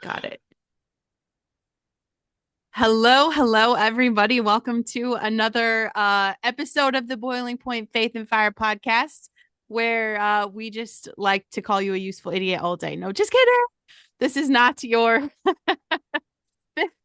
Got it. Hello, everybody. Welcome to another episode of the Boiling Point Faith and Fire podcast, where we just like to call you a useful idiot all day. No, just kidding. This is not your.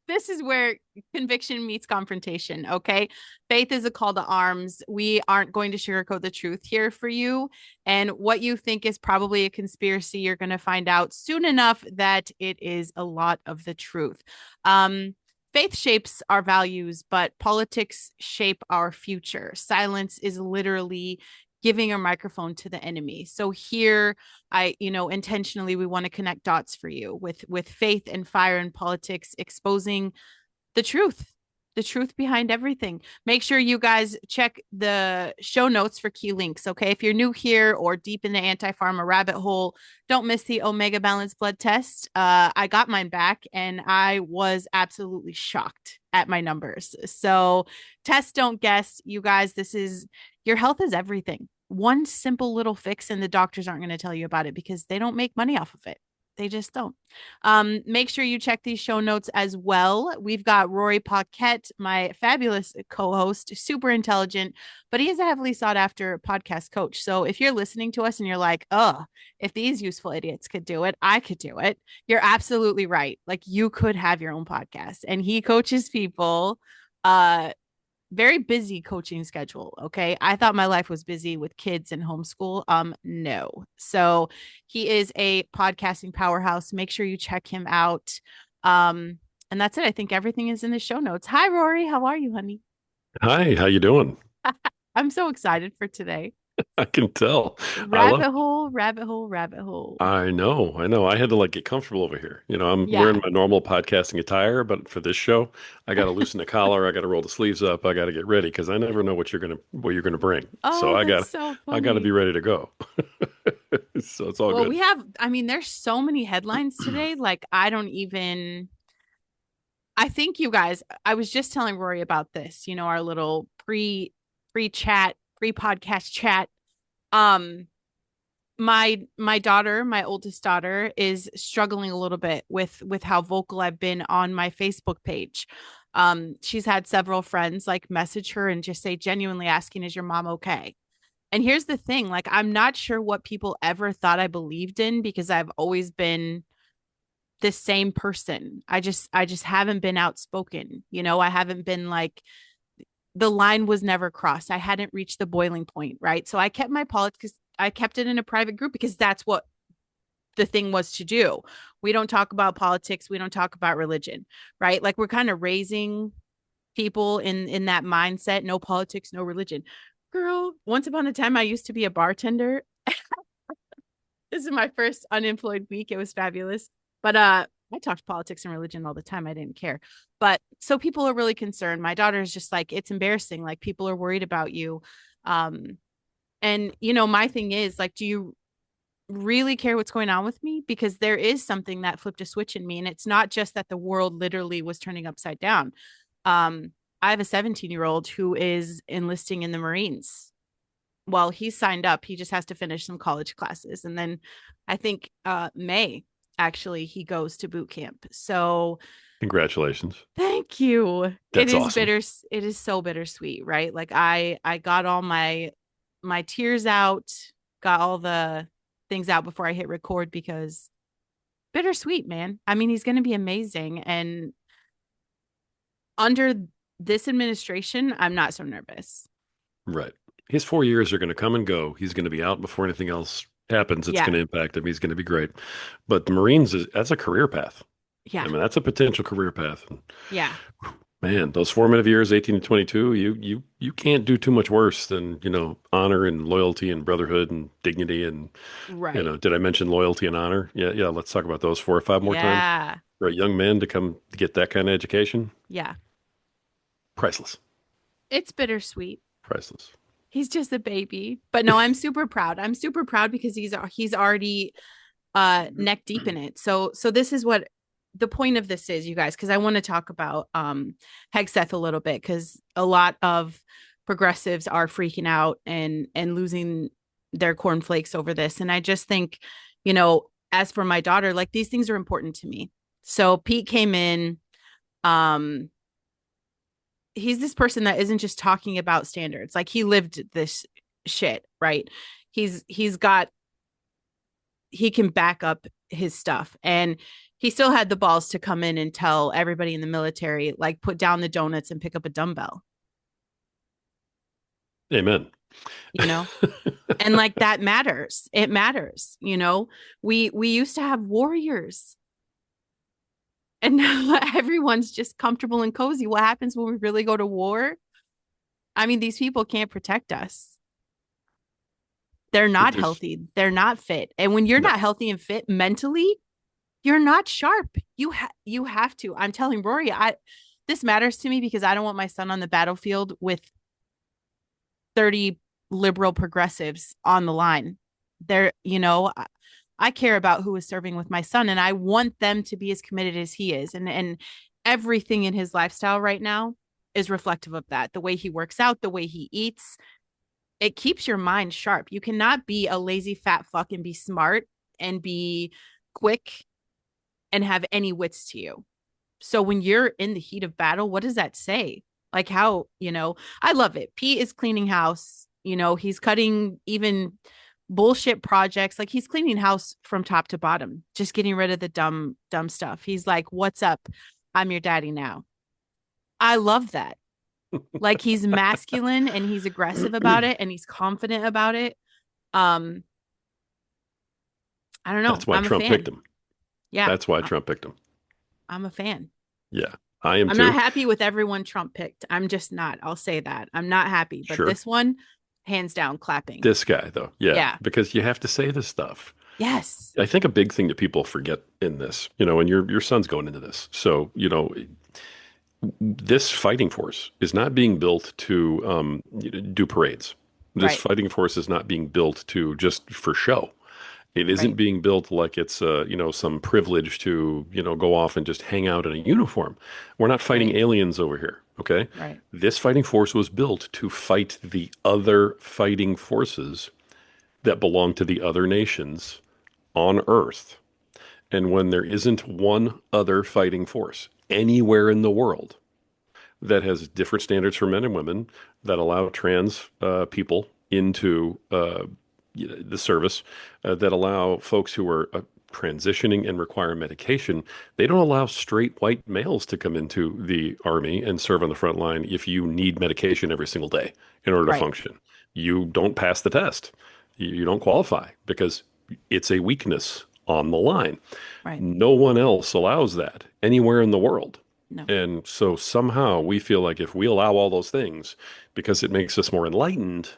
This is where conviction meets confrontation. Okay, faith is a call to arms. We aren't going to sugarcoat the truth here for you, and what you think is probably a conspiracy, you're going to find out soon enough that it is a lot of the truth. Faith shapes our values, but politics shape our future. Silence is literally giving a microphone to the enemy. So here intentionally we want to connect dots for you with faith and fire and politics, exposing the truth, the truth behind everything. Make sure you guys check the show notes for key links. Okay. If you're new here or deep in the anti-pharma rabbit hole, don't miss the Omega Balance blood test. I got mine back and I was absolutely shocked at my numbers. So test, don't guess. You guys, your health is everything. One simple little fix, and the doctors aren't going to tell you about it because they don't make money off of it. They just don't. Make sure you check these show notes as well. We've got Rory Paquette, my fabulous co-host, super intelligent, but he is a heavily sought after podcast coach. So if you're listening to us and you're like, oh, if these useful idiots could do it, I could do it. You're absolutely right. Like you could have your own podcast, and he coaches people very busy coaching schedule. Okay. I thought my life was busy with kids and homeschool. No. So he is a podcasting powerhouse. Make sure you check him out. And that's it. I think everything is in the show notes. Hi, Rory. How are you, honey? Hi, how you doing? I'm so excited for today. I can tell. I love Rabbit hole, rabbit hole, rabbit hole. I know. I had to get comfortable over here. I'm wearing Yeah. my normal podcasting attire, but for this show, I got to loosen the collar, I got to roll the sleeves up, I got to get ready because I never know what you're gonna bring. So Oh, that's so I got to be funny. ready to go. So it's all Well, good. there's so many headlines today. Like, I think you guys, I was just telling Rory about this, our little pre-chat, pre-podcast chat. Um, my daughter, my oldest daughter, is struggling a little bit with how vocal I've been on my Facebook page. She's had several friends like message her and just say genuinely asking, is your mom okay? And here's the thing, like I'm not sure what people ever thought I believed in because I've always been the same person. I just haven't been outspoken. I haven't been like the line was never crossed. I hadn't reached the boiling point, right? So I kept my politics, I kept it in a private group because that's what the thing was to do. We don't talk about politics, we don't talk about religion, right? Like we're kind of raising people in that mindset, no politics, no religion. Girl, once upon a time I used to be a bartender. This is my first unemployed week. It was fabulous. But I talked politics and religion all the time. I didn't care. But so people are really concerned. My daughter's just like, it's embarrassing. Like people are worried about you. Um, and my thing is like, do you really care what's going on with me? Because there is something that flipped a switch in me. And it's not just that the world literally was turning upside down. Um, I have a 17-year-old who is enlisting in the Marines. Well, he's signed up. He just has to finish some college classes. And then I think May, actually, he goes to boot camp. So Congratulations. thank you. It That's is awesome. bitter. It is so bittersweet, right? Like I got all my tears out, got all the things out before I hit record because bittersweet, man. I mean, he's going to be amazing. And under this administration, I'm not so nervous. Right. His 4 years are going to come and go. He's going to be out before anything else happens. It's going Yeah. to impact him. He's going to be great. But the Marines that's a career path. Yeah. I mean, that's a potential career path. Yeah. Man, those formative years, 18 to 22, you can't do too much worse than, honor and loyalty and brotherhood and dignity and, Right. did I mention loyalty and honor? Yeah, yeah, let's talk about those 4 or 5 more times. Yeah. For a young man to come to get that kind of education, Yeah. priceless. It's bittersweet. Priceless. He's just a baby. But no, I'm super proud. I'm super proud because he's already neck deep in it. So this is what the point of this is, you guys, because I want to talk about Hegseth a little bit because a lot of progressives are freaking out and losing their cornflakes over this. And I just think, as for my daughter, like these things are important to me. So Pete came in. Um, he's this person that isn't just talking about standards. Like he lived this shit, right? He's got he can back up his stuff. And he still had the balls to come in and tell everybody in the military, like, put down the donuts and pick up a dumbbell, Amen. you know? And like that matters. It matters, you know? We used to have warriors and now everyone's just comfortable and cozy. What happens when we really go to war? I mean, these people can't protect us. They're not There's healthy. They're not fit. And when you're no. not healthy and fit mentally, you're not sharp. You have to. I'm telling Rory, I this matters to me because I don't want my son on the battlefield with 30 liberal progressives on the line. They're, I care about who is serving with my son and I want them to be as committed as he is. And everything in his lifestyle right now is reflective of that. The way he works out, the way he eats, it keeps your mind sharp. You cannot be a lazy fat fuck and be smart and be quick and have any wits to you. So when you're in the heat of battle, what does that say? Like how, I love it. Pete is cleaning house, he's cutting even bullshit projects. Like he's cleaning house from top to bottom, just getting rid of the dumb stuff. He's like, "What's up? I'm your daddy now." I love that. Like he's masculine and he's aggressive about it and he's confident about it. Um, I don't know. That's why I'm a Trump picked fan. him. Yeah, That's why Trump picked him. I'm a fan. Yeah, I am I'm not too. happy with everyone Trump picked. I'm just not. I'll say that. I'm not happy, but Sure. this one, hands down, clapping. This guy, though, yeah, Yeah. because you have to say this stuff. Yes. I think a big thing that people forget in this, and your son's going into this, so this fighting force is not being built to do parades. This Right. fighting force is not being built to just for show. It isn't Right. being built like it's some privilege to go off and just hang out in a uniform. We're not fighting Right. aliens over here, okay? Right. This fighting force was built to fight the other fighting forces that belong to the other nations on Earth. And when there isn't one other fighting force anywhere in the world that has different standards for men and women that allow trans people into the service, that allow folks who are transitioning and require medication. They don't allow straight white males to come into the army and serve on the front line if you need medication every single day in order to Right. function. You don't pass the test. You don't qualify because it's a weakness on the line. Right. No one else allows that anywhere in the world. No. And so somehow we feel like if we allow all those things because it makes us more enlightened,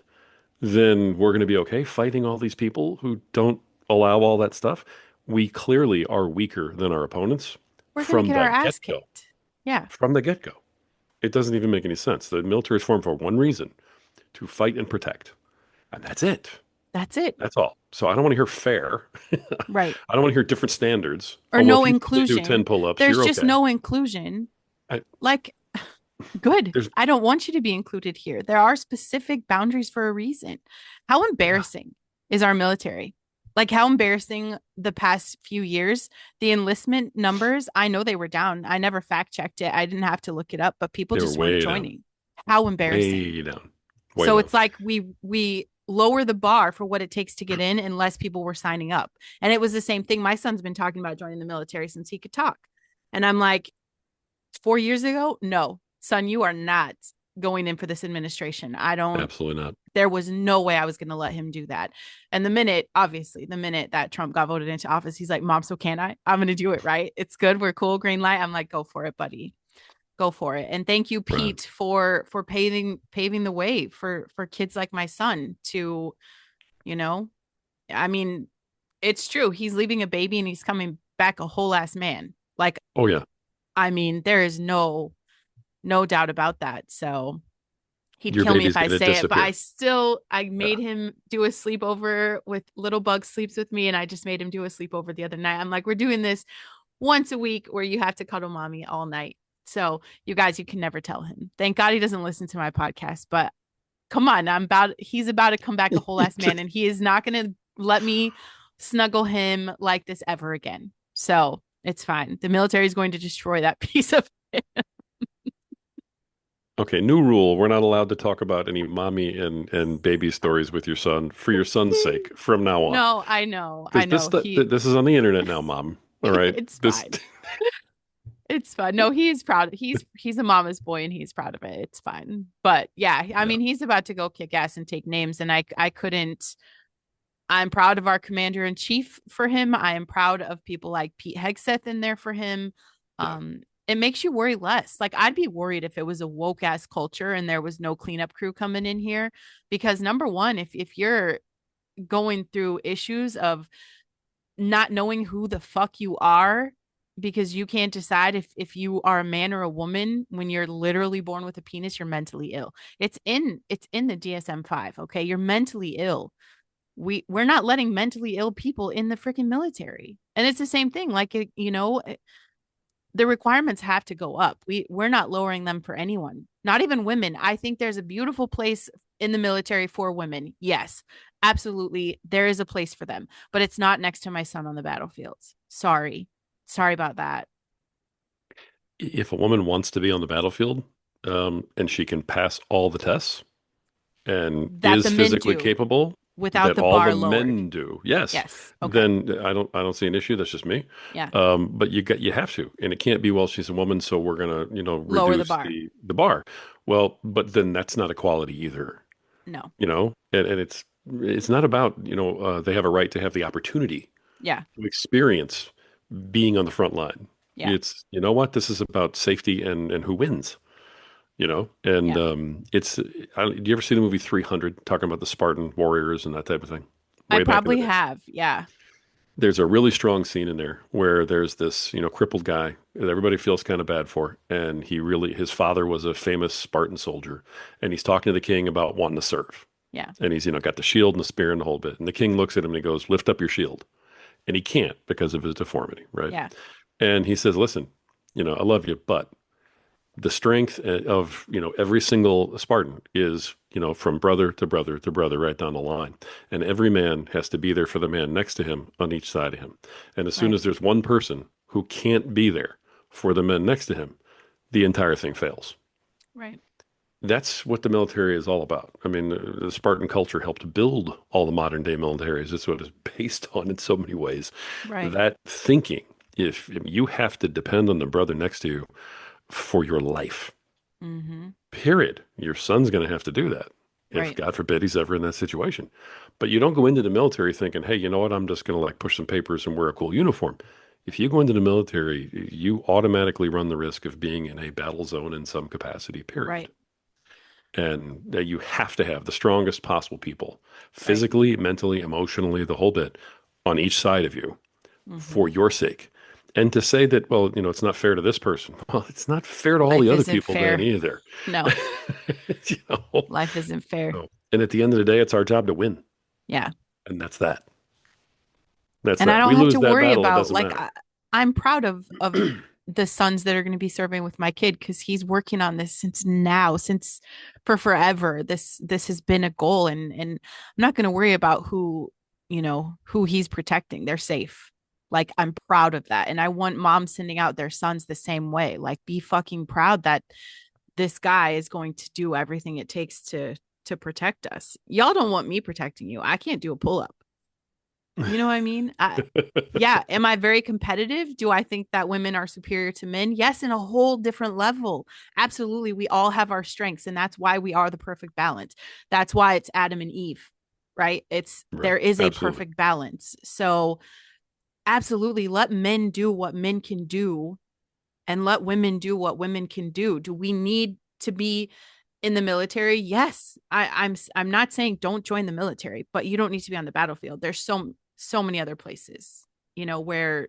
then we're going to be okay fighting all these people who don't allow all that stuff. We clearly are weaker than our opponents We're gonna from get our the ass get-go. kicked. Yeah. From the get-go. It doesn't even make any sense. The military is formed for one reason, to fight and protect. And that's it. That's it. That's all. So I don't want to hear fair. Right. I don't want to hear different standards. Or Oh, well, no if you can only do 10 inclusion. pull-ups, There's you're just okay. no inclusion. I, Like, good. there's, I don't want you to be included here. There are specific boundaries for a reason. How yeah, embarrassing is our military? Like, how embarrassing the past few years, the enlistment numbers, I know they were down. I never fact checked it. I didn't have to look it up, but people they were just weren't way down, joining. How embarrassing. way down, way So down. it's like we lower the bar for what it takes to get in unless people were signing up. And it was the same thing. My son's been talking about joining the military since he could talk. And I'm like, 4 years ago, no, son, you are not going in for this administration. I don't, Absolutely not. there was no way I was going to let him do that. And the minute that Trump got voted into office, he's like, "Mom, so can I? I'm going to do it, right? It's good. We're cool. Green light." I'm like, "Go for it, buddy. Go for it." And thank you, Right. Pete, for paving the way for kids like my son to, you know, I mean, it's true. He's leaving a baby and he's coming back a whole ass man. Like, Oh, yeah. I mean, there is no doubt about that. So he'd Your kill me if baby's I going to say it, but disappear. I Yeah. made him do a sleepover with Little Bug sleeps with me, and I just made him do a sleepover the other night. I'm like, we're doing this once a week where you have to cuddle mommy all night. So you guys, you can never tell him. Thank God he doesn't listen to my podcast, but come on, he's about to come back a whole ass man, and he is not gonna let me snuggle him like this ever again. So It's fine. The military is going to destroy that piece of it. Okay, new rule. We're not allowed to talk about any mommy and baby stories with your son for your son's sake from now on. No, I know. I Because know. He this is on the internet now, Mom. All right. it's This fine. It's fine. No, he is proud. He's a mama's boy and he's proud of it. It's fine. But yeah, I yeah. mean, he's about to go kick ass and take names and I couldn't. I'm proud of our commander in chief for him. I am proud of people like Pete Hegseth in there for him. Yeah. It makes you worry less. Like I'd be worried if it was a woke ass culture and there was no cleanup crew coming in here because number one, if you're going through issues of not knowing who the fuck you are because you can't decide if you are a man or a woman when you're literally born with a penis, you're mentally ill. It's in the DSM-5, okay? You're mentally ill. We're not letting mentally ill people in the freaking military. And it's the same thing like the requirements have to go up. We're not lowering them for anyone, not even women. I think there's a beautiful place in the military for women. Yes, absolutely. There is a place for them, but it's not next to my son on the battlefields. Sorry. Sorry about that. If a woman wants to be on the battlefield, and she can pass all the tests and That the is men physically do capable, without that the all the bar lowered. men do, yes, Yes. Okay. then I don't see an issue. That's just me. Yeah. But you have to, and it can't be, well, she's a woman, so we're gonna, Lower the reduce bar. the bar. Well, but then that's not equality either, No. and it's not about, they have a right to have the opportunity Yeah. to experience being on the front line. Yeah. It's, you know what, this is about safety and who wins. And Yeah. do you ever see the movie 300 talking about the Spartan warriors and that type of thing? I Way back in the probably day. have. Yeah. There's a really strong scene in there where there's this, crippled guy that everybody feels kind of bad for. And his father was a famous Spartan soldier. And he's talking to the king about wanting to serve. Yeah. And he's, got the shield and the spear and the whole bit. And the king looks at him and he goes, lift up your shield. And he can't because of his deformity, right? Yeah. And he says, listen, I love you, but the strength of every single Spartan is from brother to brother to brother right down the line, and every man has to be there for the man next to him on each side of him. And as soon Right. as there's one person who can't be there for the men next to him, the entire thing fails. Right. That's what the military is all about. I mean, the Spartan culture helped build all the modern day militaries. It's what it's based on in so many ways. Right. That thinking, if you have to depend on the brother next to you for your life, Mm-hmm. period. Your son's going to have to do that if, Right. God forbid, he's ever in that situation. But you don't go into the military thinking, hey, you know what? I'm just going to like push some papers and wear a cool uniform. If you go into the military, you automatically run the risk of being in a battle zone in some capacity, period. Right. And that you have to have the strongest possible people, Right. physically, mentally, emotionally, the whole bit, on each side of you Mm-hmm. for your sake. And to say that, well, it's not fair to this person. Well, it's not fair to all the Life other isn't people then fair. either. No, You know? life isn't fair. So, and at the end of the day, it's our job to win. Yeah. And that's that. That's And I that. don't We have lose to that worry battle, it about doesn't like matter. I'm proud of the sons that are going to be serving with my kid because he's working on this since for forever. This has been a goal and I'm not going to worry about who he's protecting. They're safe. Like I'm proud of that. And I want moms sending out their sons the same way. Like be fucking proud that this guy is going to do everything it takes to protect us. Y'all don't want me protecting you. I can't do a pull-up. You know what I mean? Yeah. Am I very competitive? Do I think that women are superior to men? Yes, in a whole different level. Absolutely. We all have our strengths, and that's why we are the perfect balance. That's why it's Adam and Eve, right? Right. There is a Absolutely. perfect balance. So, absolutely, let men do what men can do and let women do what women can do. Do we need to be in the military? Yes. I'm not saying don't join the military, but you don't need to be on the battlefield. There's so many other places, where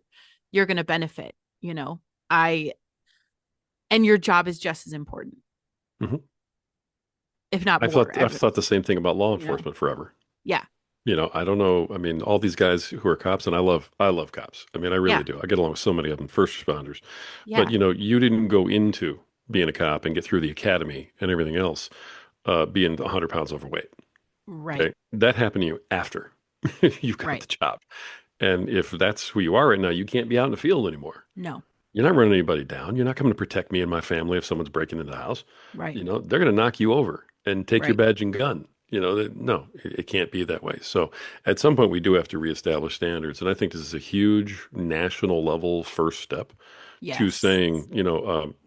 you're going to benefit, you know. I and your job is just as important, Hmm. if not I've more. thought I've thought the same thing about law You know. enforcement forever. Yeah. I don't know. I mean, all these guys who are cops, and I love cops. I mean, I really Yeah. do. I get along with so many of them, first responders. But Yeah. you didn't go into being a cop and get through the academy and everything else, being 100 pounds overweight. Right. Okay, that happened to you after you got Right. the job. And if that's who you are right now, you can't be out in the field anymore. No. You're not running anybody down. You're not coming to protect me and my family if someone's breaking into the house. Right. They're going to knock you over and take your Right. badge and gun. No, it can't be that way. So at some point, we do have to reestablish standards. And I think this is a huge national level first step to Yes. saying,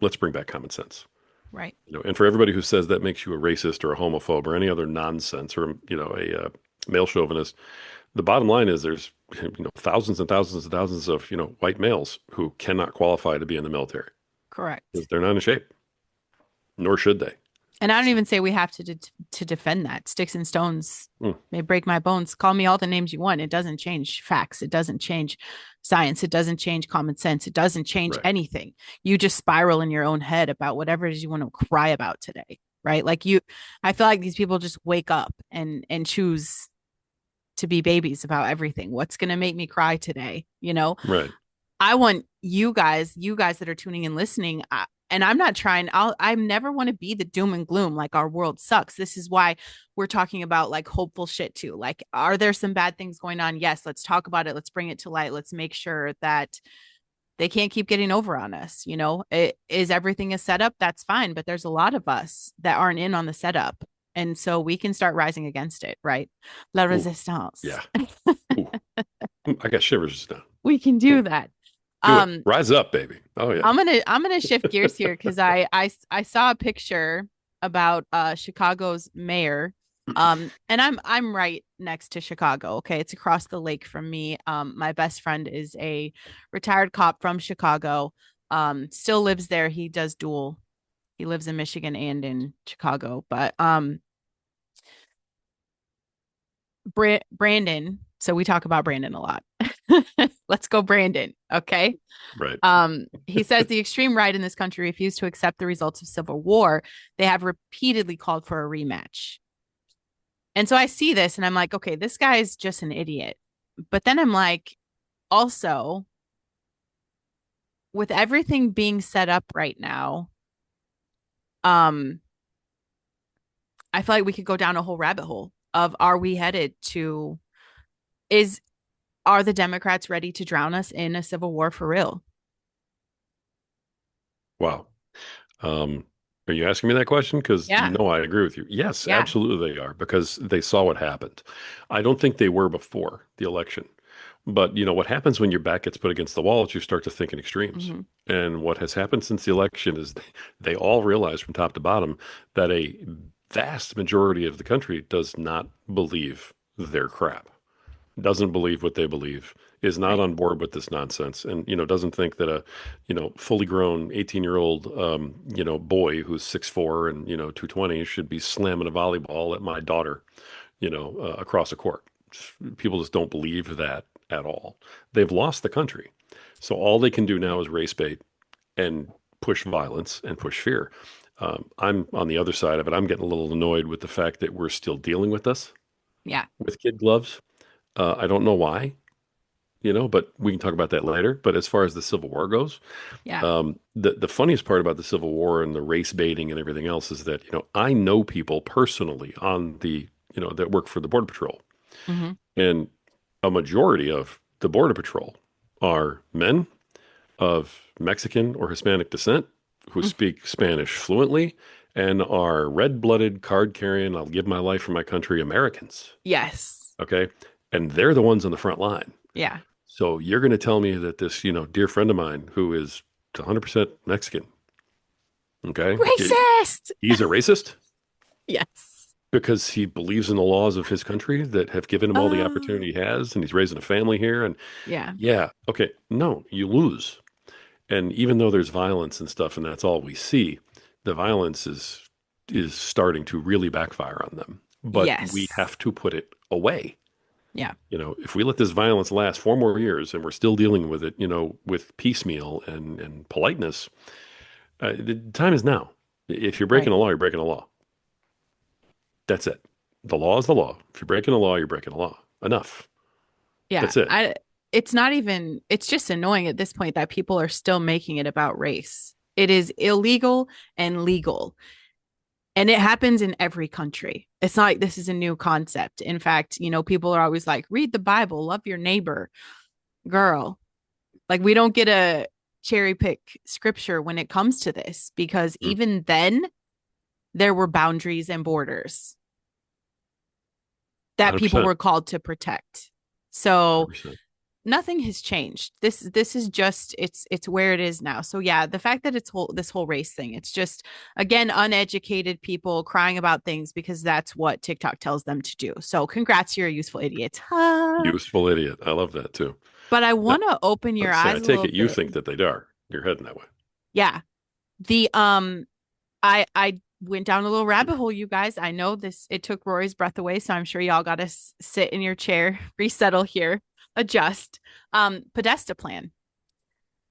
let's bring back common sense. Right. And for everybody who says that makes you a racist or a homophobe or any other nonsense or, a male chauvinist, the bottom line is there's, thousands and thousands and thousands of, white males who cannot qualify to be in the military Correct. because they're not in shape, nor should they. And I don't So, even say we have to defend that. Sticks and stones mm, may break my bones. Call me all the names you want. It doesn't change facts. It doesn't change science. It doesn't change common sense. It doesn't change right, anything. You just spiral in your own head about whatever it is you want to cry about today. Right. I feel like these people just wake up and choose to be babies about everything. What's going to make me cry today? right, I want you guys that are tuning and listening. And I'm not trying, I never want to be the doom and gloom, like our world sucks. This is why we're talking about like hopeful shit too. Like, are there some bad things going on? Yes, let's talk about it. Let's bring it to light. Let's make sure that they can't keep getting over on us. Is everything a setup? That's fine. But there's a lot of us that aren't in on the setup. And so we can start rising against it, right? La ooh, resistance. yeah, ooh, I got shivers just now. We can Mm, do that. do it, Um, rise up, baby. Oh yeah, I'm gonna shift gears here because I saw a picture about Chicago's mayor. And I'm right next to Chicago. Okay, it's across the lake from me. My best friend is a retired cop from Chicago. Still lives there. He does dual. He lives in Michigan and in Chicago. But Branden. So we talk about Branden a lot. Let's go, Branden. Okay. right. He says the extreme right in this country refused to accept the results of civil war. They have repeatedly called for a rematch. And so I see this and I'm like, okay, this guy is just an idiot. But then I'm like, also, with everything being set up right now, um, I feel like we could go down a whole rabbit hole of are we headed to is are the Democrats ready to drown us in a civil war for real? Wow. Um, are you asking me that question? Because Yeah. I agree with you. Yes, Yeah. absolutely they are because they saw what happened. I don't think they were before the election. But what happens when your back gets put against the wall is you start to think in extremes. Mm-hmm. And what has happened since the election is they all realize from top to bottom that a vast majority of the country does not believe their crap, doesn't believe what they believe, is not Right. on board with this nonsense, and doesn't think that a fully grown 18-year-old boy who's 6'4" and 220 should be slamming a volleyball at my daughter, across a court. People just don't believe that at all. They've lost the country, so all they can do now is race bait and push violence and push fear. I'm on the other side of it. I'm getting a little annoyed with the fact that we're still dealing with this Yeah. with kid gloves. I don't know why, but we can talk about that later. But as far as the Civil War goes, Yeah. the funniest part about the Civil War and the race baiting and everything else is that, I know people personally on the, that work for the Border Patrol. Mm-hmm. And a majority of the Border Patrol are men of Mexican or Hispanic descent who Mm. speak Spanish fluently and are red-blooded, card-carrying, I'll give my life for my country Americans. Yes. Okay. And they're the ones on the front line. Yeah. So you're going to tell me that this, dear friend of mine who is 100% Mexican, okay, Racist. he's a racist Yes. because he believes in the laws of his country that have given him all the Uh, opportunity he has, and he's raising a family here. And yeah. yeah, okay, no, you lose. And even though there's violence and stuff, and that's all we see, the violence is starting to really backfire on them. But we Yes. have to put it away. Yeah. If we let this violence last 4 more years and we're still dealing with it, with piecemeal and politeness, the time is now. If you're breaking Right. a law, you're breaking a law. That's it. The law is the law. If you're breaking a law, you're breaking a law. Enough. Yeah. That's it. It's not even, it's just annoying at this point that people are still making it about race. It is illegal and legal. And it happens in every country. It's not like this is a new concept. In fact, people are always like, read the Bible, love your neighbor. girl, like we don't get a cherry pick scripture when it comes to this because Mm, even then there were boundaries and borders that people 100%. were called to protect. So 100%. nothing has changed. This is just it's where it is now. So yeah, the fact that it's whole this whole race thing, it's just again uneducated people crying about things because that's what TikTok tells them to do. So congrats, you're a useful idiot. Useful idiot. I love that too. But I Now, want to open your let's say, I eyes a take little it you bit. think that they are. You're heading that way. Yeah. The I went down a little rabbit hole, you guys. I know this it took Rory's breath away, so I'm sure y'all got to sit in your chair, resettle here, adjust. Podesta plan.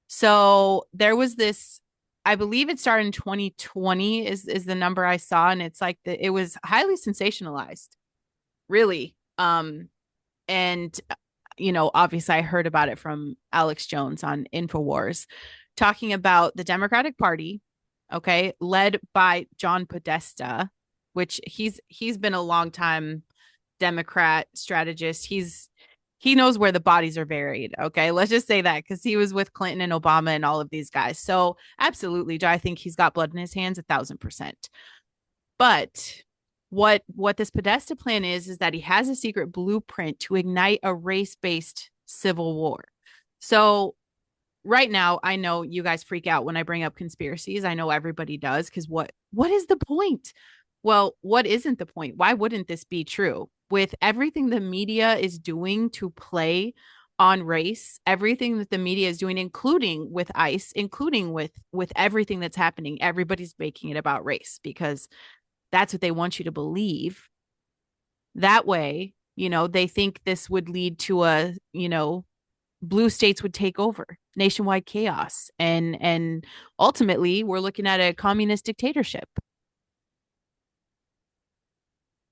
So there was this, I believe it started in 2020 is the number I saw, and it's like it was highly sensationalized, really. And obviously I heard about it from Alex Jones on InfoWars, talking about the Democratic Party, okay, led by John Podesta, which he's been a long time Democrat strategist. He knows where the bodies are buried. Okay. Let's just say that because he was with Clinton and Obama and all of these guys. So absolutely. Do I think he's got blood in his hands? 1,000%. But what this Podesta plan is that he has a secret blueprint to ignite a race-based civil war. So right now, I know you guys freak out when I bring up conspiracies. I know everybody does because what is the point? Well, what isn't the point? Why wouldn't this be true? With everything the media is doing to play on race, everything that the media is doing, including with ICE, including with everything that's happening, everybody's making it about race because that's what they want you to believe. That way, they think this would lead to blue states would take over, nationwide chaos, and ultimately we're looking at a communist dictatorship.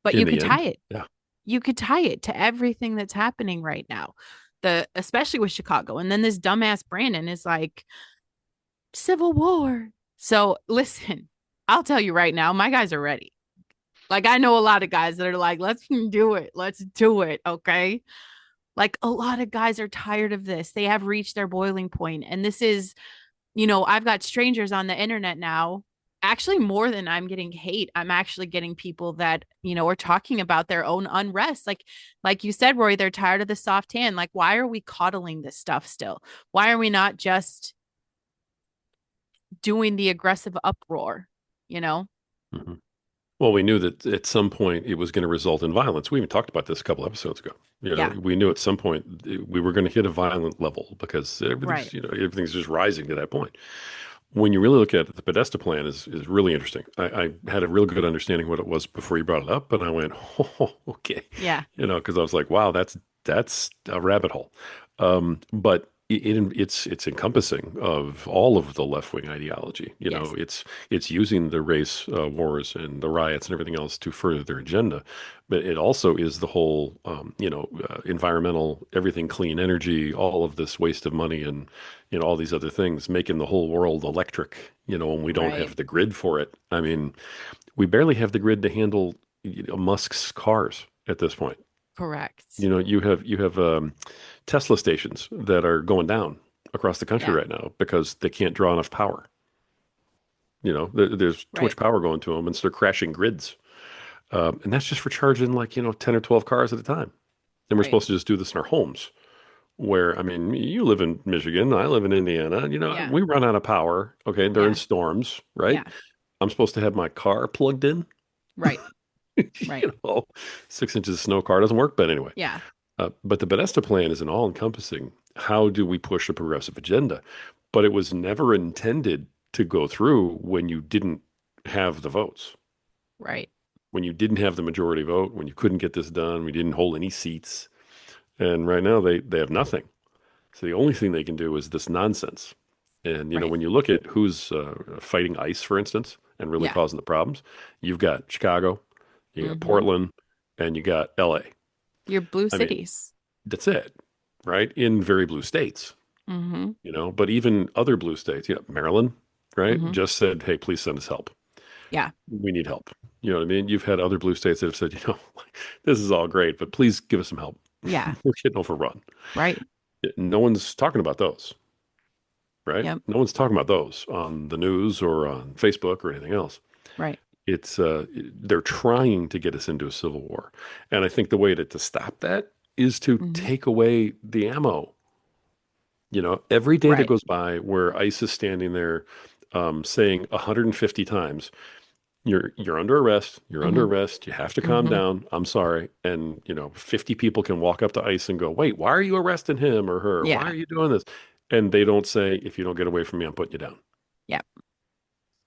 But In you the could tie end, it. yeah. You could tie it to everything that's happening right now. The especially with Chicago. And then this dumbass Branden is like civil war. So listen, I'll tell you right now, my guys are ready. Like I know a lot of guys that are like, let's do it. Let's do it. Okay. Like a lot of guys are tired of this. They have reached their boiling point. And this is, I've got strangers on the internet now. Actually, more than I'm getting hate, I'm actually getting people that, are talking about their own unrest. Like you said, Roy, they're tired of the soft hand. Like, why are we coddling this stuff still? Why are we not just doing the aggressive uproar? You know? Mhm. Well, we knew that at some point it was going to result in violence. We even talked about this a couple episodes ago. Yeah. We knew at some point we were going to hit a violent level because Right. everything's just rising to that point. When you really look at it, the Podesta plan is really interesting. I had a real good understanding what it was before you brought it up, but I went, oh, okay, Yeah. because I was like, wow, that's a rabbit hole. But it's encompassing of all of the left wing ideology. Yes. It's using the race wars and the riots and everything else to further their agenda, but it also is the whole environmental, everything, clean energy, all of this waste of money and all these other things, making the whole world electric. When we don't Right. have the grid for it. I mean, we barely have the grid to handle Musk's cars at this point. Correct. You have Tesla stations that are going down across the country Yeah. right now because they can't draw enough power. There's too Right. much power going to them, and so they're crashing grids. And that's just for charging 10 or 12 cars at a time. And we're Right. supposed to just do this in our homes. Where, I mean, you live in Michigan, I live in Indiana. Yeah. We run out of power. Okay, during Yeah. storms, right? Yeah. I'm supposed to have my car plugged in. Right. Right. you know, 6 inches of snow car doesn't work. But anyway, Yeah. but the Podesta plan is an all-encompassing. How do we push a progressive agenda? But it was never intended to go through when you didn't have the votes, Right. when you didn't have the majority vote, when you couldn't get this done, we didn't hold any seats. And right now they have nothing. So the only thing they can do is this nonsense. And Right. when you look at who's fighting ICE, for instance, and really Yeah. causing the problems, you've got Chicago, you got Mm-hmm. Portland, and you got LA. Your blue I mean, cities. that's it, right? In very blue states, Mm-hmm. but even other blue states, Maryland, right, Mm-hmm. just said, hey, please send us help. Yeah. We need help. You know what I mean? You've had other blue states that have said, this is all great, but please give us some help. Yeah. We're getting overrun. Right. No one's talking about those, right? Yep. No one's talking about those on the news or on Facebook or anything else. Right. It's they're trying to get us into a civil war. And I think the way to stop that is to Hmm. take away the ammo. Every day that Right. goes by where ICE is standing there saying 150 times, you're under arrest, you're under Hmm. arrest, you have to calm Hmm. down, I'm sorry. And 50 people can walk up to ICE and go, wait, why are you arresting him or her? Why Yeah. are you doing this? And they don't say, if you don't get away from me, I'm putting you down. Yep.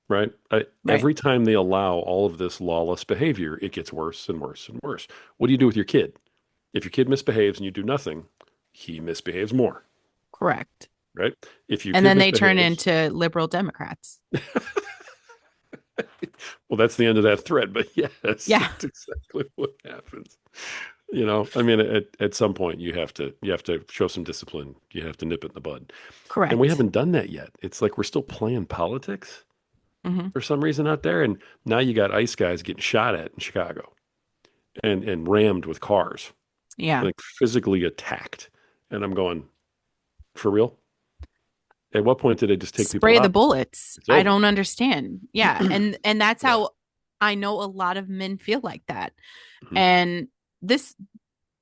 Right? Right. Every time they allow all of this lawless behavior, it gets worse and worse and worse. What do you do with your kid? If your kid misbehaves and you do nothing, he misbehaves more, Correct. right? If your And kid then they turn misbehaves, into liberal Democrats. well, that's the end of that thread. But yes, Yeah. that's exactly what happens. I mean, at some point you have to show some discipline. You have to nip it in the bud, and we Correct. haven't done that yet. It's like we're still playing politics Hmm. for some reason out there, and now you got ICE guys getting shot at in Chicago and rammed with cars, Yeah. like physically attacked. And I'm going, for real? At what point did they just take people Spray the out? bullets. It's I over. don't understand. Yeah. And that's Yeah. how I know a lot of men feel like that. Mhm. And this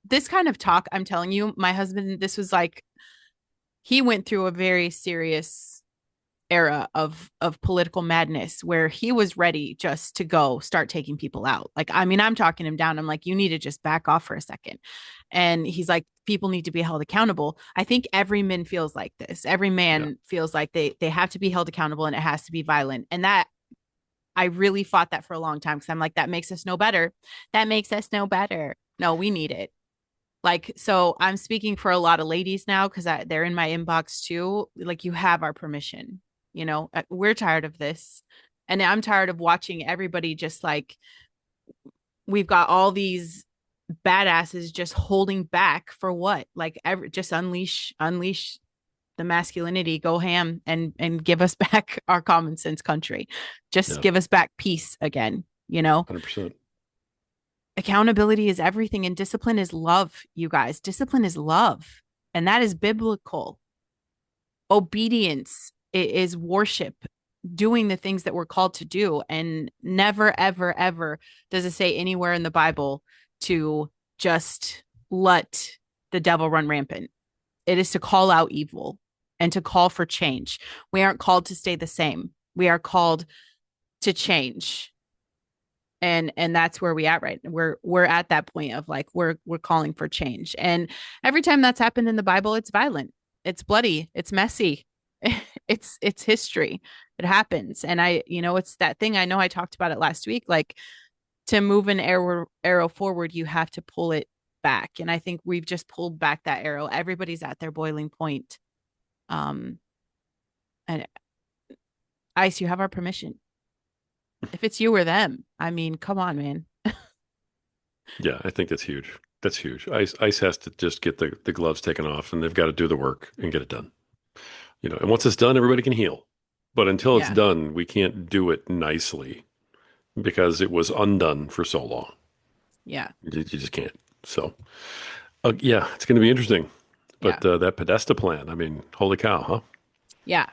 this kind of talk, I'm telling you, my husband, this was like he went through a very serious era of political madness where he was ready just to go start taking people out. Like, I mean, I'm talking him down. I'm like, you need to just back off for a second. And he's like, people need to be held accountable. I think every man feels like this. Every Yeah. man feels like they have to be held accountable and it has to be violent. And that I really fought that for a long time because I'm like, that makes us no better. That makes us no better. No, we need it. Like, so I'm speaking for a lot of ladies now because they're in my inbox too. Like, you have our permission. We're tired of this. And I'm tired of watching everybody just like we've got all these badasses just holding back for what? Like, just unleash the masculinity, go ham and give us back our common sense country. Just Yeah. give us back peace again. 100%. Accountability is everything and discipline is love, you guys. Discipline is love, and that is biblical. Obedience is worship, doing the things that we're called to do. And never, ever, ever does it say anywhere in the Bible to just let the devil run rampant. It is to call out evil and to call for change. We aren't called to stay the same. We are called to change. And that's where we at right now. We're at that point of like we're calling for change. And every time that's happened in the Bible, it's violent, it's bloody, it's messy. It's history. It happens. And it's that thing. I know I talked about it last week. Like, to move an arrow forward, you have to pull it back. And I think we've just pulled back that arrow. Everybody's at their boiling point. Um, and Ice, you have our permission. If it's you or them, I mean, come on, man. Yeah, I think that's huge. That's huge. ICE has to just get the gloves taken off and they've got to do the work and get it done. And once it's done, everybody can heal. But until it's Yeah. done, we can't do it nicely because it was undone for so long. Yeah. You just can't. So, yeah, it's going to be interesting. Yeah. But that Podesta plan, I mean, holy cow, huh? Yeah.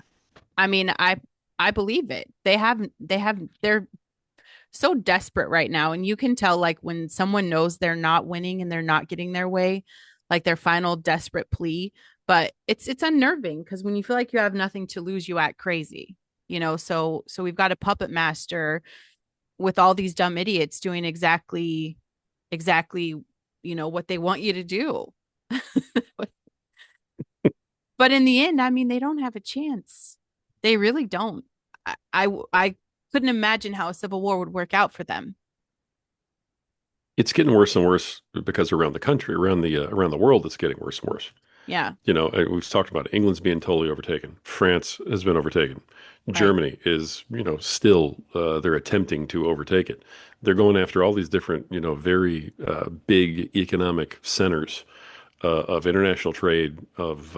I mean, I believe it. They're so desperate right now. And you can tell like when someone knows they're not winning and they're not getting their way, like their final desperate plea. But it's unnerving because when you feel like you have nothing to lose, you act crazy. So we've got a puppet master with all these dumb idiots doing exactly what they want you to do. But in the end, I mean, they don't have a chance. They really don't. I couldn't imagine how a civil war would work out for them. It's getting worse and worse because around the country, around the world, it's getting worse and worse. Yeah. We've talked about it. England's being totally overtaken. France has been overtaken. Right. Germany is, still they're attempting to overtake it. They're going after all these different, very big economic centers of international trade, of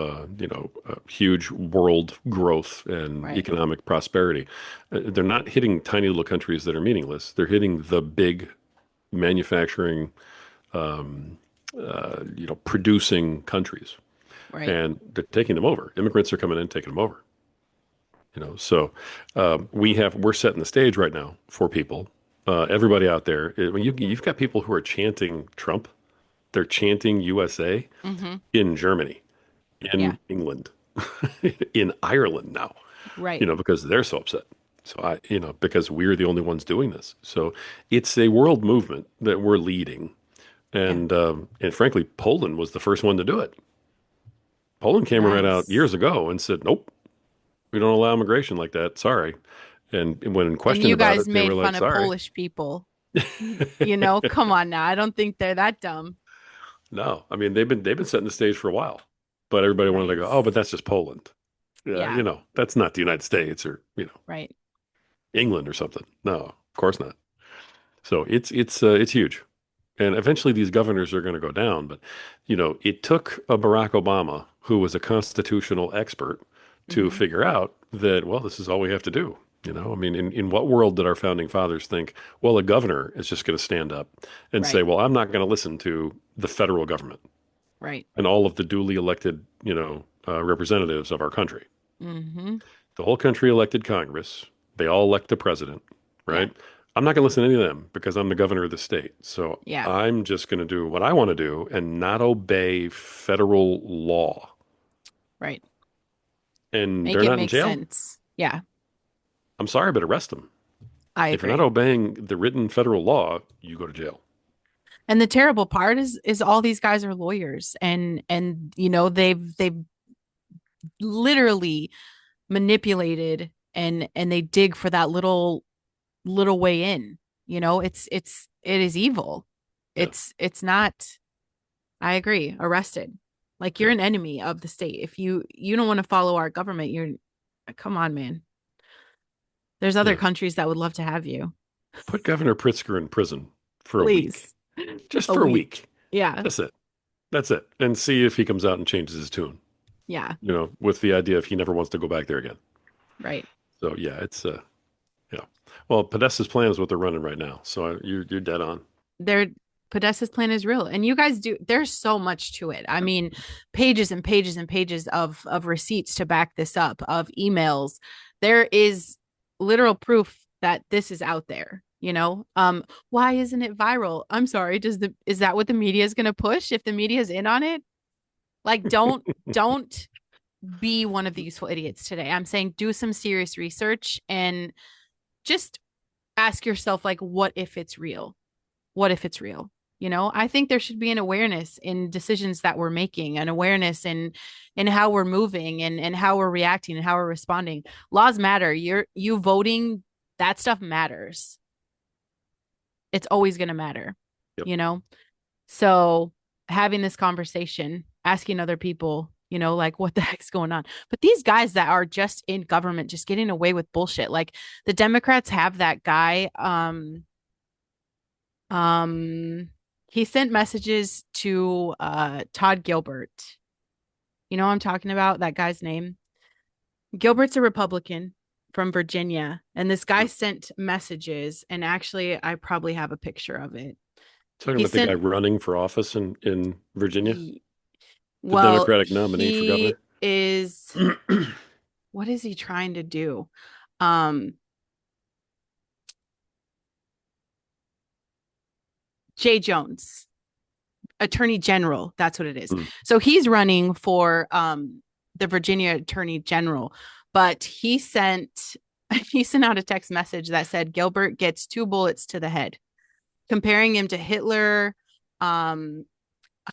huge world growth and Right. economic prosperity. They're not hitting tiny little countries that are meaningless. They're hitting the big manufacturing, producing countries. Right. and they're taking them over. Immigrants are coming in, taking them over. So we're setting the stage right now for people. Everybody out there, when you've got people who are chanting Trump, they're chanting USA Mm-hmm. in Germany, Yeah. in England, in Ireland now, Right. because they're so upset. So because we're the only ones doing this. So it's a world movement that we're leading. Yeah. And frankly, Poland was the first one to do it. Poland came right out Nice. years ago and said, nope, we don't allow immigration like that. Sorry. And when And questioned you about guys it, they were made like, fun of sorry. Polish people. Come on now. I don't think they're that dumb. No, I mean they've been setting the stage for a while, but everybody wanted to go, oh, but Nice. that's just Poland. Yeah, Yeah. that's not the United States or Right. England or something. No, of course not. So it's huge. And eventually these governors are going to go down. But, it took a Barack Obama, who was a constitutional expert, to Mm-hmm. figure out that, well, this is all we have to do. I mean, in what world did our founding fathers think, well, a governor is just going to stand up and say, Right. well, I'm not going to listen to the federal government Right. and all of the duly elected, representatives of our country. Mm-hmm. The whole country elected Congress. They all elect the president, Yeah. right? I'm not going to listen to any of them because I'm the governor of the state. So Yeah. I'm just going to do what I want to do and not obey federal law. Right. And Make they're it not in make jail. sense. Yeah. I'm sorry, but arrest them. I If you're not agree. obeying the written federal law, you go to jail. And the terrible part is all these guys are lawyers and they've literally manipulated and they dig for that little way in. It is evil. Yeah. It's not. I agree. Arrested. Like you're Yeah. an enemy of the state. If you don't want to follow our government, you're come on, man. There's other Yeah. countries that would love to have you. Put Governor Pritzker in prison for a week. Please. Just A for a week. week. Yeah. That's it. That's it. And see if he comes out and changes his tune, Yeah. with the idea if he never wants to go back there again. Right. So yeah, yeah. Well, Podesta's plan is what they're running right now. So you're dead on. Their Podesta's plan is real. And you guys do there's so much to it. I mean, pages and pages and pages of receipts to back this up, of emails. There is literal proof that this is out there. Why isn't it viral? I'm sorry, is that what the media is gonna push if the media is in on it? Like, don't be one of these idiots today. I'm saying do some serious research and just ask yourself, like, what if it's real? What if it's real? I think there should be an awareness in decisions that we're making, an awareness in how we're moving and how we're reacting and how we're responding. Laws matter. You voting, that stuff matters. It's always going to matter, Yep. you know? So having this conversation, asking other people, like what the heck's going on. But these guys that are just in government, just getting away with bullshit. Like the Democrats have that guy, um, he sent messages to Todd Gilbert. You know what I'm talking about? That guy's name. Gilbert's a Republican from Virginia, and this guy sent messages, and actually I probably have a picture of it. Talking He about the guy sent running for office in Virginia, he, the well, Democratic nominee for he governor. is what is he trying to do? Um Jay Jones, Attorney General, that's what it is. Hmm. So he's running for the Virginia Attorney General, but he sent out a text message that said Gilbert gets 2 bullets to the head, comparing him to Hitler, um,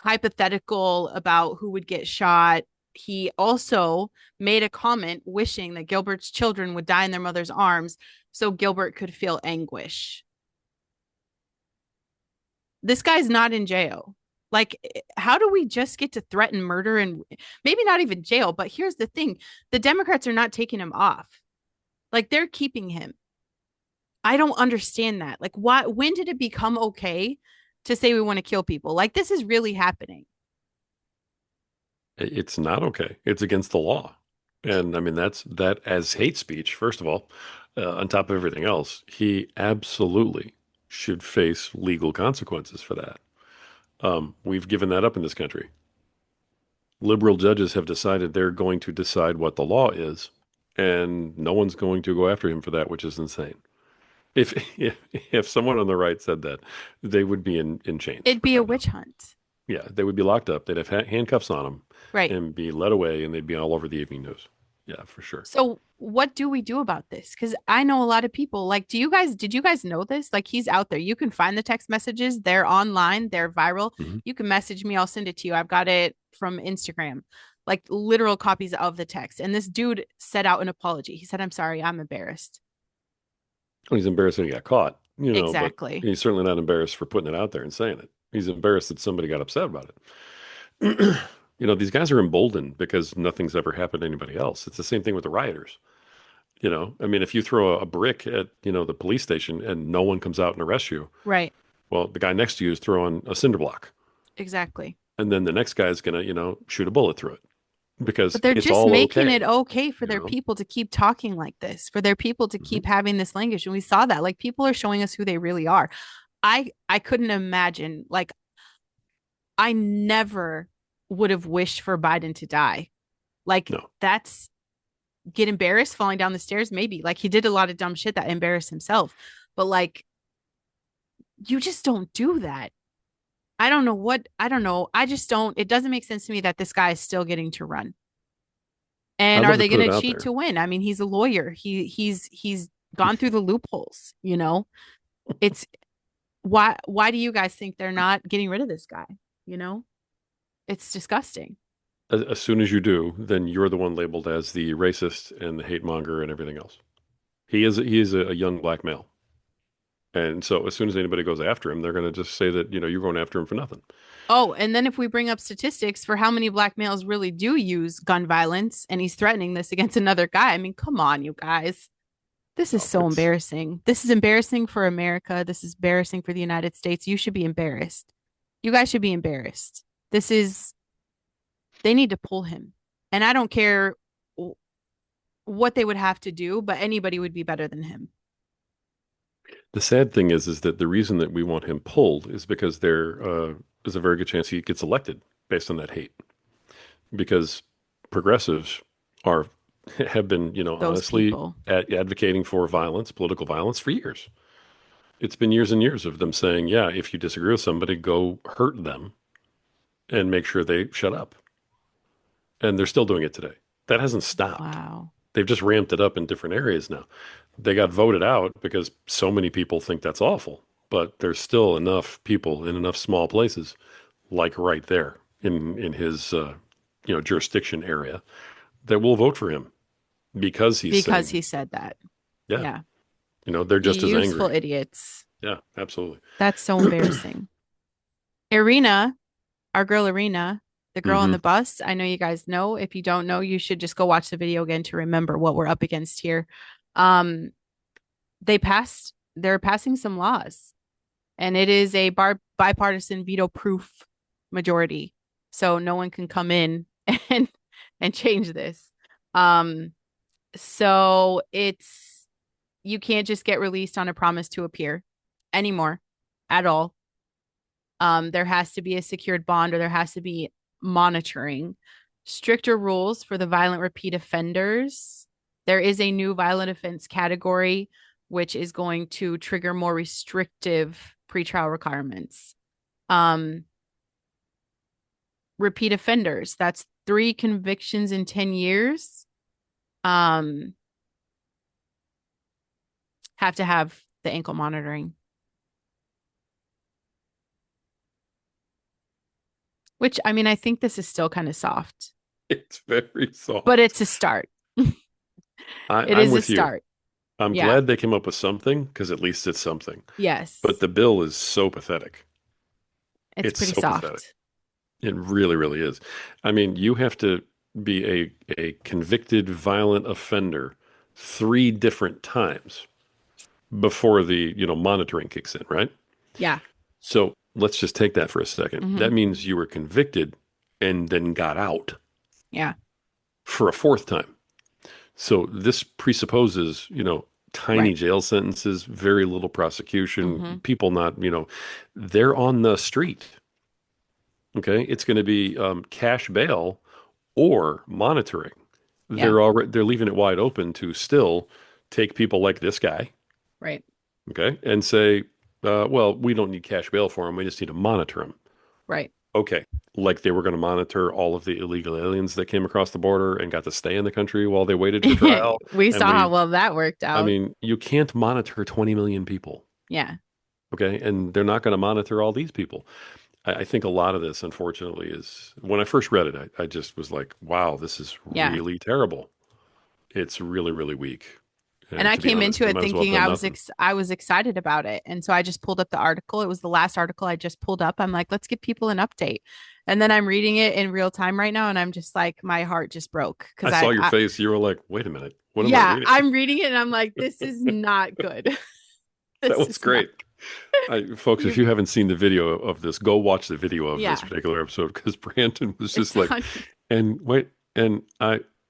hypothetical about who would get shot. He also made a comment wishing that Gilbert's children would die in their mother's arms so Gilbert could feel anguish. This guy's not in jail. Like, how do we just get to threaten murder and maybe not even jail? But here's the thing, the Democrats are not taking him off. Like, they're keeping him. I don't understand that. Like, when did it become okay to say we want to kill people? Like, this is really happening. It's not okay. It's against the law. And I mean, that as hate speech, first of all, on top of everything else, he absolutely should face legal consequences for that. We've given that up in this country. Liberal judges have decided they're going to decide what the law is, and no one's going to go after him for that, which is insane. If if someone on the right said that, they would be in chains It'd be a right now. witch hunt. Yeah, they would be locked up. They'd have handcuffs on them Right. and be led away, and they'd be all over the evening news. Yeah, for sure. So what do we do about this? Because I know a lot of people, like, did you guys know this? Like, he's out there. You can find the text messages. They're online, they're viral. Hmm. You can message me, I'll send it to you. I've got it from Instagram, like literal copies of the text. And this dude set out an apology. He said, I'm sorry, I'm embarrassed. Well, he's embarrassed that he got caught, but Exactly. he's certainly not embarrassed for putting it out there and saying it. He's embarrassed that somebody got upset about it. These guys are emboldened because nothing's ever happened to anybody else. It's the same thing with the rioters. I mean, if you throw a brick at, the police station and no one comes out and arrests you, Right. well, the guy next to you is throwing a cinder block. Exactly. And then the next guy is going to, shoot a bullet through it because But they're it's just all making it okay, okay for you their know? people to keep talking like this, for their people to Mhm. keep having this language. And we saw that. Like people are showing us who they really are. I couldn't imagine, like, I never would have wished for Biden to die. Like No, that's get embarrassed falling down the stairs, maybe. Like he did a lot of dumb shit that embarrassed himself. But like you just don't do that. I don't know. I just don't, it doesn't make sense to me that this guy is still getting to run. And I'd are love to they put going it to out cheat there. to win? I mean, he's a lawyer. He's gone through the loopholes, you know? It's why do you guys think they're not getting rid of this guy? You know? It's disgusting. As soon as you do, then you're the one labeled as the racist and the hate monger and everything else. He is a young black male. And so as soon as anybody goes after him, they're going to just say that, you're going after him for nothing. Oh, and then if we bring up statistics for how many black males really do use gun violence and he's threatening this against another guy, I mean, come on, you guys. This is Oh, so embarrassing. This is embarrassing for America. This is embarrassing for the United States. You should be embarrassed. You guys should be embarrassed. This is, they need to pull him. And I don't care what they would have to do, but anybody would be better than him. the sad thing is that the reason that we want him pulled is because there is a very good chance he gets elected based on that hate. Because progressives are have been, Those honestly people. advocating for violence, political violence for years. It's been years and years of them saying, yeah, if you disagree with somebody, go hurt them and make sure they shut up. And they're still doing it today. That hasn't stopped. Wow. They've just ramped it up in different areas now. They got voted out because so many people think that's awful, but there's still enough people in enough small places, like right there in his jurisdiction area, that will vote for him because he's Because saying, he said that. yeah, Yeah. they're You just as useful angry. idiots. Yeah, absolutely. That's so embarrassing. Irina, our girl Irina, the girl on Hmm. the bus. I know you guys know. If you don't know, you should just go watch the video again to remember what we're up against here. Um, they're passing some laws, and it is a bipartisan veto proof majority. So no one can come in and change this. Um, so it's you can't just get released on a promise to appear anymore at all. There has to be a secured bond or there has to be monitoring. Stricter rules for the violent repeat offenders. There is a new violent offense category, which is going to trigger more restrictive pretrial requirements. Um, Repeat offenders, that's 3 convictions in 10 years. Um, have to have the ankle monitoring, which I mean, I think this is still kind of soft, It's very but soft. it's a start. It I'm is a with you. start. I'm Yeah. glad they came up with something because at least it's something. But Yes. the bill is so pathetic. It's It's pretty so pathetic. soft. It really, really is. I mean, you have to be a convicted violent offender 3 different times before the, monitoring kicks in, right? Yeah. So let's just take that for a second. Hmm. That means you were convicted and then got out Yeah. for a fourth time. So this presupposes, tiny Right. jail sentences, very little prosecution, Hmm. people not, they're on the street. Okay. It's going to be cash bail or monitoring. Yeah. They're leaving it wide open to still take people like this guy, Right. okay, and say, well, we don't need cash bail for him. We just need to monitor him. Right. Okay. Like they were going to monitor all of the illegal aliens that came across the border and got to stay in the country while they waited for trial. We And saw how well that worked I out. mean, you can't monitor 20 million people. Yeah. Okay. And they're not going to monitor all these people. I think a lot of this, unfortunately, is when I first read it, I just was like, wow, this is Yeah. really terrible. It's really, really weak. And And I to be came honest, into they it might as well have thinking done nothing. I was excited about it. And so I just pulled up the article. It was the last article I just pulled up. I'm like, let's give people an update. And then I'm reading it in real time right now and I'm just like my heart just broke I because saw your face. You were like, wait a minute. What am I yeah, reading? I'm reading it and I'm like this is not good. That This was is not great. Folks, if you you haven't seen the video of this, go watch the video of this yeah, particular episode because Brandon was it's just like, on. and wait, and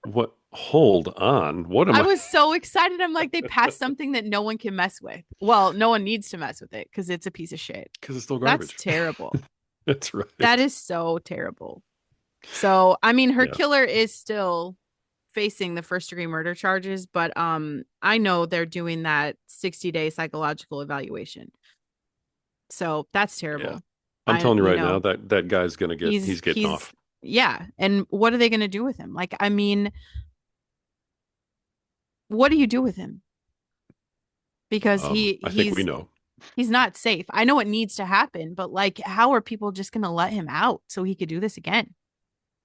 what, hold on, what am I I? was so excited. I'm like, they passed something that no one can mess with. Well, no one needs to mess with it because it's a piece of shit. Because it's still That's garbage. terrible. That's That right. is so terrible. So, I mean, her Yeah. killer is still facing the first degree murder charges, but I know they're doing that 60-day psychological evaluation. So, that's Yeah. terrible. I'm I telling you you right now know, that that guy's gonna he's getting he's off. yeah, and what are they going to do with him? Like, I mean, what do you do with him? Because I think we know. he's not safe. I know it needs to happen, but like how are people just going to let him out so he could do this again?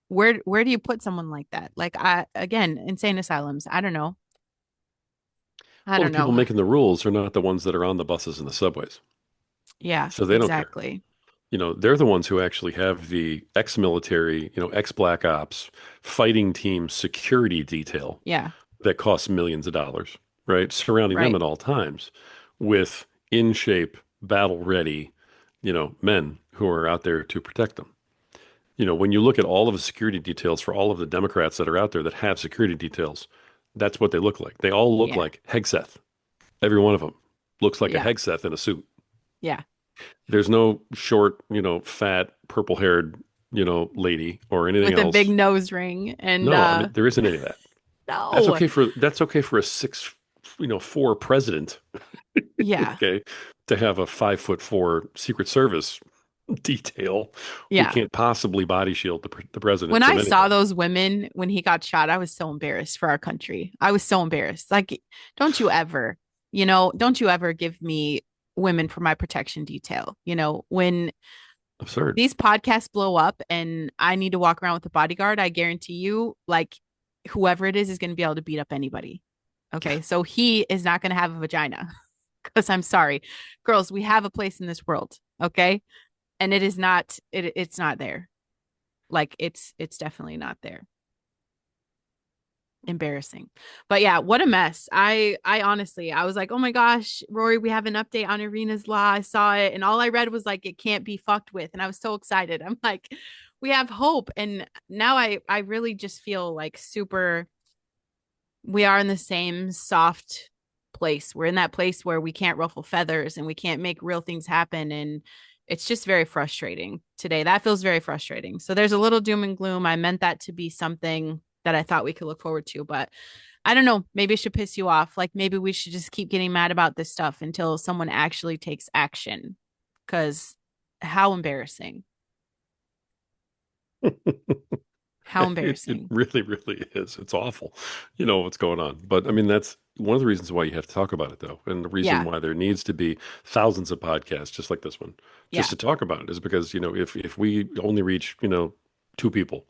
Where do you put someone like that? Like I again, insane asylums. I don't know. I Well, the don't people know. making the rules are not the ones that are on the buses and the subways. Yeah, So they don't care. exactly. They're the ones who actually have the ex-military, ex-Black Ops fighting team security detail Yeah, that costs millions of dollars, right? Surrounding them right. at all times with in shape, battle ready, men who are out there to protect them. When you look at all of the security details for all of the Democrats that are out there that have security details, that's what they look like. They all look Yeah, like Hegseth. Every one of them looks like a yeah, Hegseth in a suit. yeah. There's no short, fat, purple-haired, lady or anything With a big else. nose ring and No, I mean there isn't any of that. no. That's okay for a 6'4" president, Yeah, okay, to have a 5'4" Secret Service detail who yeah. can't possibly body shield the When president I from saw anything. those women when he got shot, I was so embarrassed for our country. I was so embarrassed. Like, don't you ever, don't you ever give me women for my protection detail. When Absurd. these podcasts blow up and I need to walk around with a bodyguard, I guarantee you, like, whoever it is going to be able to beat up anybody. Okay. So he is not going to have a vagina because I'm sorry. Girls, we have a place in this world. Okay. And it's not there. Like it's definitely not there. Embarrassing. But yeah, what a mess. I honestly I was like, "Oh my gosh, Rory, we have an update on Irina's law." I saw it and all I read was like it can't be fucked with and I was so excited. I'm like, "We have hope." And now I really just feel like super we are in the same soft place. We're in that place where we can't ruffle feathers and we can't make real things happen and it's just very frustrating today. That feels very frustrating. So there's a little doom and gloom. I meant that to be something that I thought we could look forward to, but I don't know. Maybe it should piss you off. Like maybe we should just keep getting mad about this stuff until someone actually takes action. Cause how embarrassing. How It embarrassing. really, really is. It's awful, what's going on. But I mean, that's one of the reasons why you have to talk about it, though. And the reason Yeah. why there needs to be thousands of podcasts just like this one, just Yeah. to talk about it, is because, if we only reach, two people,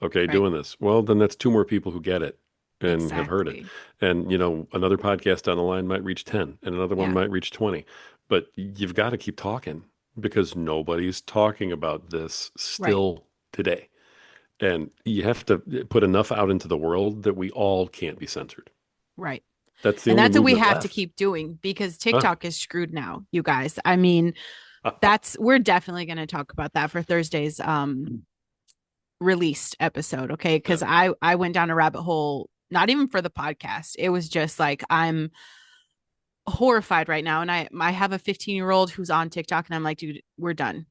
okay, Right. doing this, well, then that's two more people who get it and have heard it. Exactly. And, another podcast down the line might reach 10 and another one Yeah. might reach 20. But you've got to keep talking because nobody's talking about this Right. still today. And you have to put enough out into the world that we all can't be censored. Right. That's the And only that's what we movement have to left. keep doing because Huh. TikTok is screwed now, you guys. I mean, we're definitely going to talk about that for Thursday's released episode, okay? Yeah. Cuz I went down a rabbit hole not even for the podcast. It was just like I'm horrified right now and I have a 15-year-old who's on TikTok and I'm like, dude, we're done.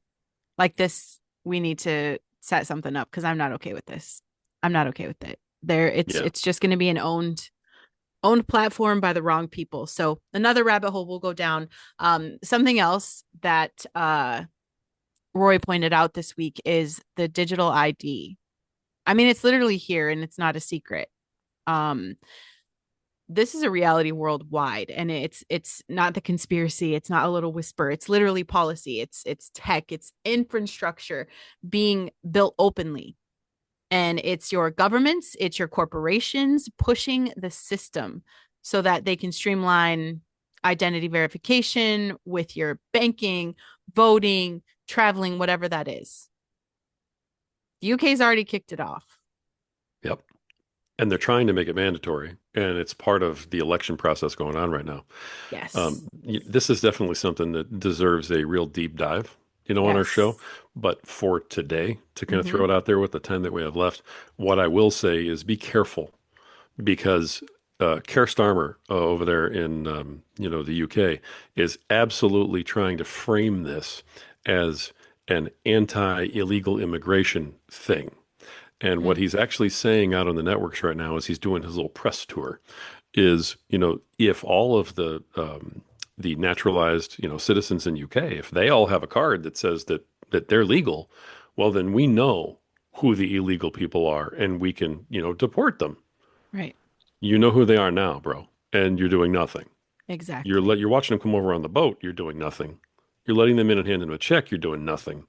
Like this we need to set something up cuz I'm not okay with this. I'm not okay with it. There, Yeah. it's just going to be an owned platform by the wrong people. So another rabbit hole we'll go down. Something else that Roy pointed out this week is the digital ID. I mean, it's literally here and it's not a secret. Um, this is a reality worldwide, and it's not the conspiracy, it's not a little whisper, it's literally policy, it's tech, it's infrastructure being built openly, and it's your governments, it's your corporations pushing the system so that they can streamline identity verification with your banking, voting, traveling, whatever that is. The UK's already kicked it off. Yep. And they're trying to make it mandatory, and it's part of the election process going on right now. Yes. This is definitely something that deserves a real deep dive, on our show. Yes. But for today, to kind of Mm-hmm. throw it out there with the time that we have left, what I will say is be careful because Keir Starmer over there in the UK is absolutely trying to frame this as an anti-illegal immigration thing. And what Mm. he's actually saying out on the networks right now is he's doing his little press tour is, if all of the naturalized, citizens in UK, if they all have a card that says that they're legal, well, then we know who the illegal people are and we can, deport them. Right. You know who they are now, bro, and you're doing nothing. Exactly. You're watching them come over on the boat, you're doing nothing. You're letting them in and handing them a check, you're doing nothing.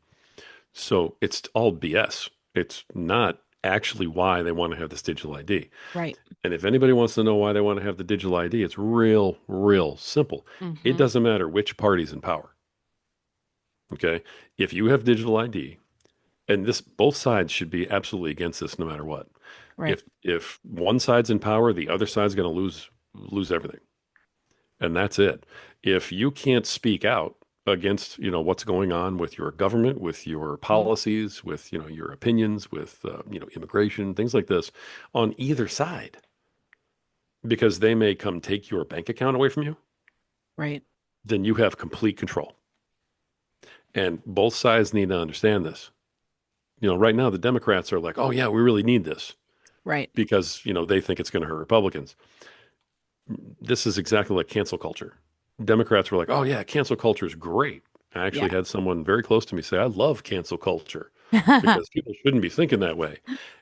So it's all BS. It's not actually why they want to have this digital ID. Right. And if anybody wants to know why they want to have the digital ID, it's real, real simple. It Mm-hmm. doesn't matter which party's in power. Okay. If you have digital ID, and this both sides should be absolutely against this no matter what. Right. If one side's in power, the other side's going to lose everything. And that's it. If you can't speak out against, what's going on with your government, with your Mm-hmm. policies, with, your opinions, with, immigration, things like this on either side, because they may come take your bank account away from you, Right. then you have complete control. And both sides need to understand this. Right now the Democrats are like, "Oh yeah, we really need this," Right. because, they think it's going to hurt Republicans. This is exactly like cancel culture. Democrats were like, "Oh yeah, cancel culture is great." I Yeah. actually had someone very close to me say, "I love cancel culture because people shouldn't be thinking that way."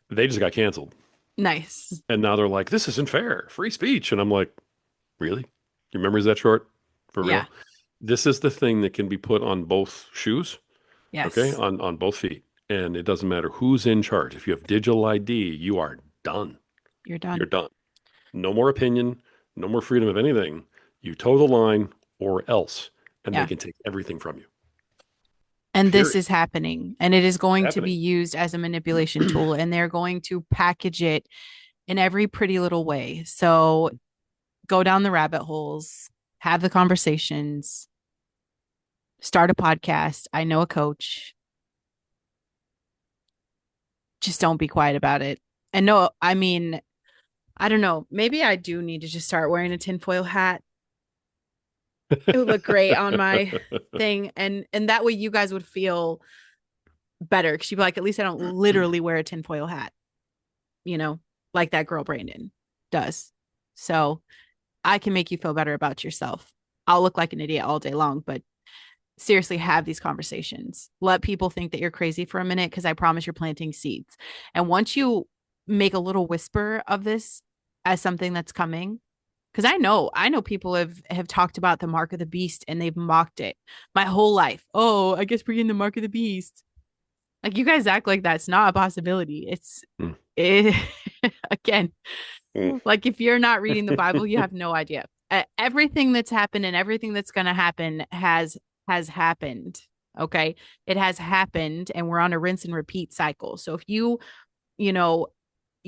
They just got canceled. Nice. And now they're like, "This isn't fair. Free speech." And I'm like, "Really? Your memory's that short? For Yeah. real?" This is the thing that can be put on both shoes, okay, Yes. on both feet. And it doesn't matter who's in charge. If you have digital ID, you are done. You're You're done. done. No more opinion, no more freedom of anything. You toe the line or else, and they Yeah. can take everything from you. And this Period. is happening, and it is going to be Happening. used as a manipulation tool, and they're going to package it in every pretty little way. So go down the rabbit holes, have the conversations, start a podcast. I know a coach. Just don't be quiet about it. And no, I mean, I don't know. Maybe I do need to just start wearing a tinfoil hat. It would look great on my thing, and that way you guys would feel better because you'd be like, at least I don't literally wear a tinfoil hat, you know, like that girl Branden does. So I can make you feel better about yourself. I'll look like an idiot all day long, but seriously, have these conversations. Let people think that you're crazy for a minute because I promise you're planting seeds. And once you make a little whisper of this as something that's coming, because I know people have talked about the mark of the beast and they've mocked it my whole life. Oh, I guess we're getting the mark of the beast. Like you guys act like that's not a possibility. Mm, It, again, mm. like if you're not reading the Bible, you have no idea. Everything that's happened and everything that's going to happen has happened. Okay, it has happened, and we're on a rinse and repeat cycle. So if you know,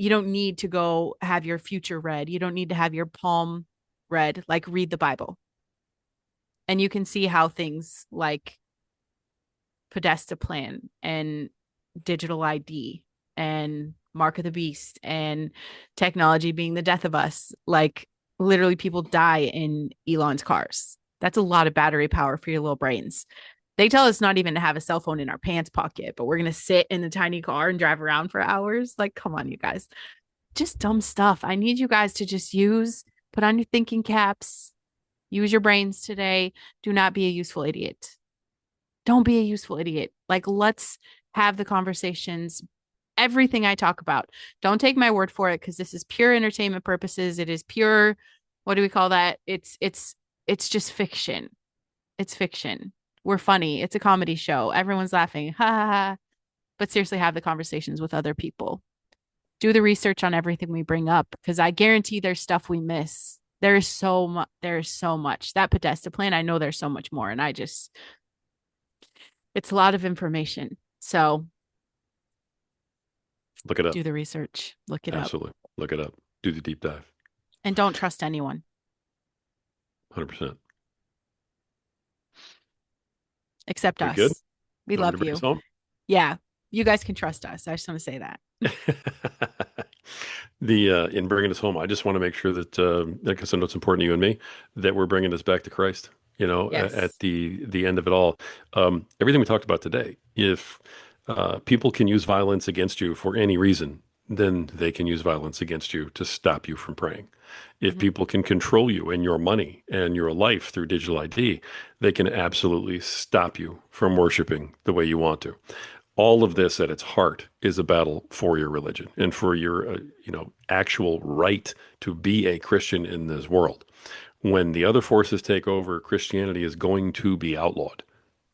you don't need to go have your future read. You don't need to have your palm read. Like read the Bible, and you can see how things like Podesta plan and digital ID and Mark of the Beast and technology being the death of us. Like literally people die in Elon's cars. That's a lot of battery power for your little brains. They tell us not even to have a cell phone in our pants pocket, but we're going to sit in the tiny car and drive around for hours. Like, come on, you guys. Just dumb stuff. I need you guys to just put on your thinking caps, use your brains today. Do not be a useful idiot. Don't be a useful idiot. Like, let's have the conversations. Everything I talk about. Don't take my word for it because this is pure entertainment purposes. It is pure, what do we call that? It's just fiction. It's fiction. We're funny. It's a comedy show. Everyone's laughing. Ha ha ha. But seriously, have the conversations with other people. Do the research on everything we bring up because I guarantee there's stuff we miss. There's so much. There's so much. That Podesta plan, I know there's so much more. And it's a lot of information. So Look it up. do the research, look it up, Absolutely. Look it up. Do the deep dive. and don't trust anyone 100%. except We good? us. We You want me love to bring us you. home? Yeah. You guys can trust us. I just want to say that. The in bringing us home, I just want to make sure that, because I know it's important to you and me, that we're bringing us back to Christ. At Yes. the end of it all, everything we talked about today. If people can use violence against you for any reason, then they can use violence against you to stop you from praying. If Mhm. people can control you and your money and your life through digital ID, they can absolutely stop you from worshiping the way you want to. All of this at its heart is a battle for your religion and for your actual right to be a Christian in this world. When the other forces take over, Christianity is going to be outlawed,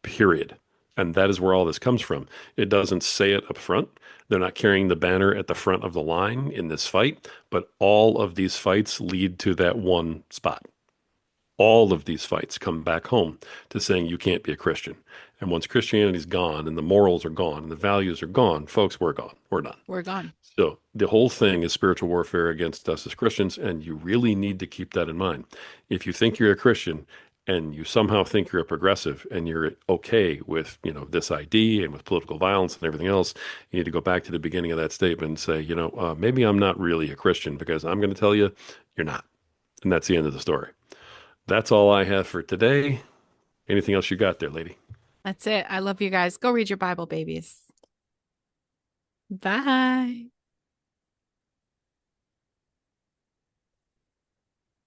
period. And that is where all this comes from. It doesn't say it up front. They're not carrying the banner at the front of the line in this fight, but all of these fights lead to that one spot. All of these fights come back home to saying you can't be a Christian. And once Christianity's gone and the morals are gone and the values are gone, folks, we're gone. We're done. We're gone. So the whole thing is spiritual warfare against us as Christians, and you really need to keep that in mind. If you think you're a Christian and you somehow think you're a progressive and you're okay with, this ID and with political violence and everything else, you need to go back to the beginning of that statement and say, maybe I'm not really a Christian because I'm going to tell you, you're not. And that's the end of the story. That's all I have for today. Anything else you got there, lady? That's it. I love you guys. Go read your Bible, babies. Bye.